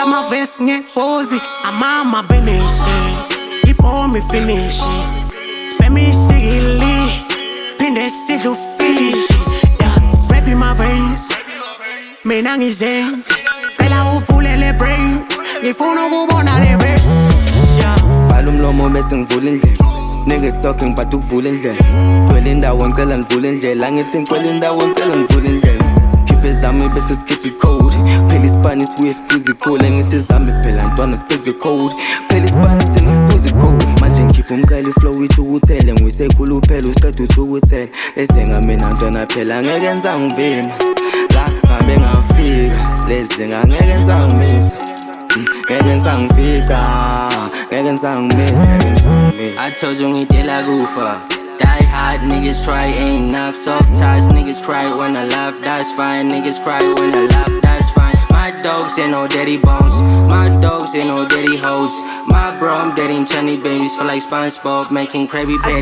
my vest get posy. I'm on my business. He pour me finish. Spend me sigily. Pin that sigil fish. Yeah, rap in my veins. Me nang is ends. Fella who full le brain. If you no go on a verse. Palum lomo messing full in jail. Niggas talking but to full in jail. Quelling that one girl and full in jail. Lang it in quelling that one girl and full in jail. Keep it zami best to skip it code. Peli Spanish we is pussy cold. Lang it is zami pel and don't space the code. Peli Spanish and it's pussy cold. Imagine keep girl flow with to hotel. And we say kulu pelu start to hotel. Let's sing a min and don't pel and again zang bim. La ngabe ngafika. Let's sing a again zang miss. Again zang fika. Again zang miss. I told you Idelakufa. Die hard niggas try, ain't enough. Soft touch niggas cry when I laugh, that's fine. Niggas cry when I laugh, that's fine. My dogs ain't no dirty bones. My dogs ain't no dirty hoes. My bro, I'm dating 20 babies, feel like SpongeBob making Krabby Patty.